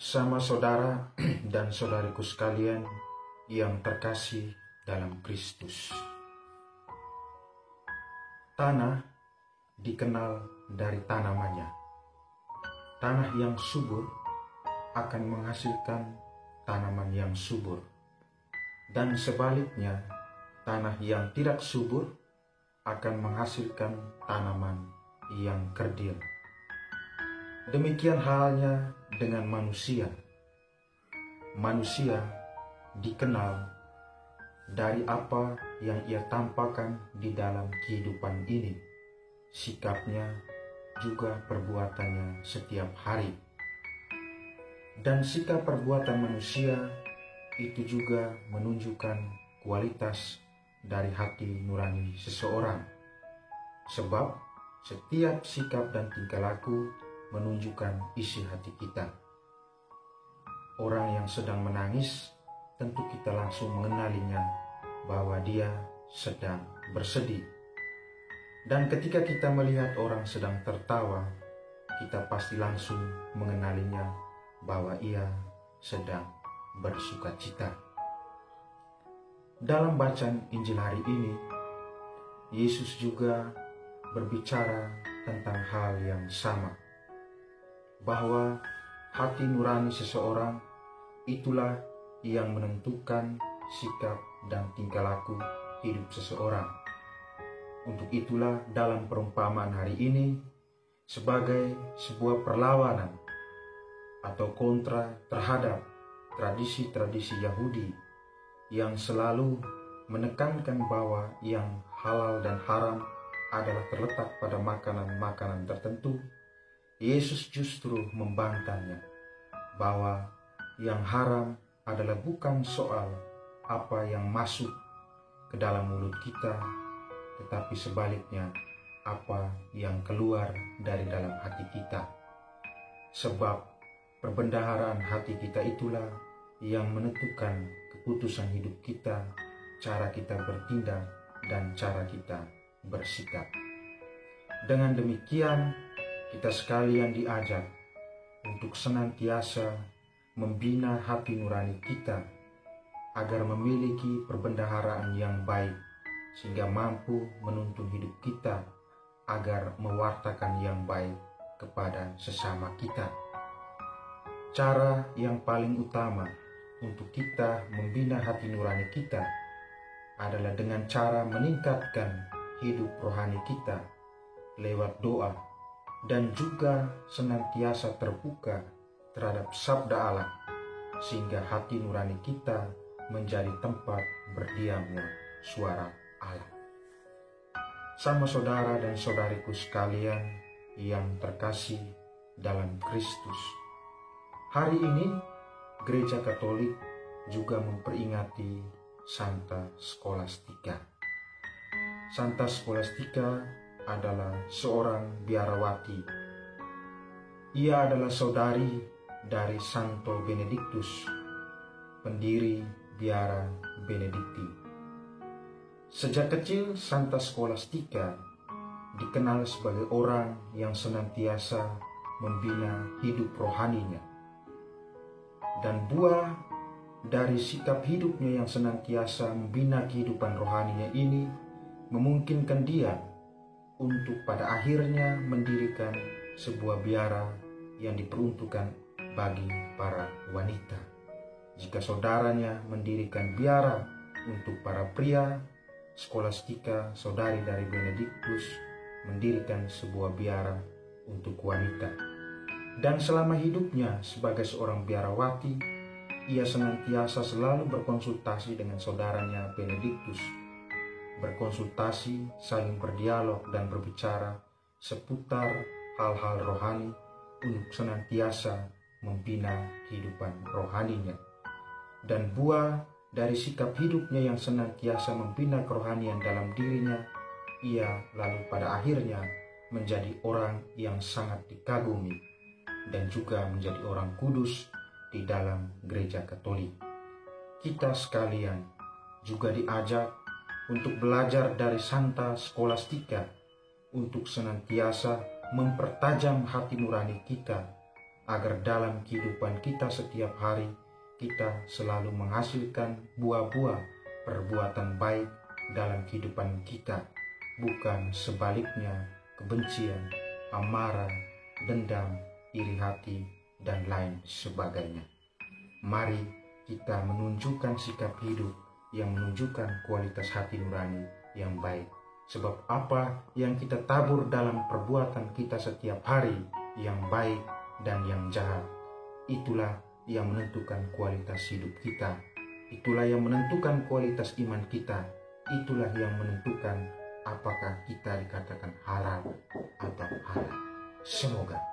Sama saudara dan saudariku sekalian yang terkasih dalam Kristus. Tanah dikenal dari tanamannya. Tanah yang subur akan menghasilkan tanaman yang subur. Dan sebaliknya, tanah yang tidak subur akan menghasilkan tanaman yang kerdil. Demikian halnya dengan manusia. Manusia dikenal dari apa yang ia tampakkan di dalam kehidupan ini, sikapnya juga perbuatannya setiap hari. Dan sikap perbuatan manusia itu juga menunjukkan kualitas dari hati nurani seseorang. Sebab setiap sikap dan tingkah laku menunjukkan isi hati kita. Orang yang sedang menangis, tentu kita langsung mengenalinya bahwa dia sedang bersedih. Dan ketika kita melihat orang sedang tertawa, kita pasti langsung mengenalinya bahwa ia sedang bersukacita. Dalam bacaan Injil hari ini, Yesus juga berbicara tentang hal yang sama, bahwa hati nurani seseorang itulah yang menentukan sikap dan tingkah laku hidup seseorang. Untuk itulah dalam perumpamaan hari ini, sebagai sebuah perlawanan atau kontra terhadap tradisi-tradisi Yahudi yang selalu menekankan bahwa yang halal dan haram adalah terletak pada makanan-makanan tertentu, Yesus justru membantahnya bahwa yang haram adalah bukan soal apa yang masuk ke dalam mulut kita, tetapi sebaliknya apa yang keluar dari dalam hati kita. Sebab perbendaharaan hati kita itulah yang menentukan keputusan hidup kita, cara kita bertindak, dan cara kita bersikap. Dengan demikian, kita sekalian diajak untuk senantiasa membina hati nurani kita agar memiliki perbendaharaan yang baik, sehingga mampu menuntun hidup kita agar mewartakan yang baik kepada sesama kita. Cara yang paling utama untuk kita membina hati nurani kita adalah dengan cara meningkatkan hidup rohani kita lewat doa, dan juga senantiasa terbuka terhadap sabda Allah, sehingga hati nurani kita menjadi tempat berdiamnya suara Allah. Sama saudara dan saudariku sekalian yang terkasih dalam Kristus, hari ini Gereja Katolik juga memperingati Santa Scholastica. Santa Scholastica adalah seorang biarawati. Ia adalah saudari dari Santo Benediktus, pendiri biara Benedikti. Sejak kecil Santa Scholastica dikenal sebagai orang yang senantiasa membina hidup rohaninya. Dan buah dari sikap hidupnya yang senantiasa membina kehidupan rohaninya ini memungkinkan dia untuk pada akhirnya mendirikan sebuah biara yang diperuntukkan bagi para wanita. Jika saudaranya mendirikan biara untuk para pria, Scholastica, saudari dari Benediktus, mendirikan sebuah biara untuk wanita. Dan selama hidupnya sebagai seorang biarawati, ia senantiasa selalu berkonsultasi dengan saudaranya Benediktus, berkonsultasi, saling berdialog dan berbicara seputar hal-hal rohani untuk senantiasa membina kehidupan rohaninya. Dan buah dari sikap hidupnya yang senantiasa membina kerohanian dalam dirinya, ia lalu pada akhirnya menjadi orang yang sangat dikagumi dan juga menjadi orang kudus di dalam Gereja Katolik. Kita sekalian juga diajak untuk belajar dari Santa Scholastica, untuk senantiasa mempertajam hati nurani kita agar dalam kehidupan kita setiap hari kita selalu menghasilkan buah-buah perbuatan baik dalam kehidupan kita, bukan sebaliknya kebencian, amarah, dendam, iri hati, dan lain sebagainya. Mari kita menunjukkan sikap hidup yang menunjukkan kualitas hati nurani yang baik. Sebab apa yang kita tabur dalam perbuatan kita setiap hari yang baik dan yang jahat, itulah yang menentukan kualitas hidup kita. Itulah yang menentukan kualitas iman kita. Itulah yang menentukan apakah kita dikatakan halal atau haram. Semoga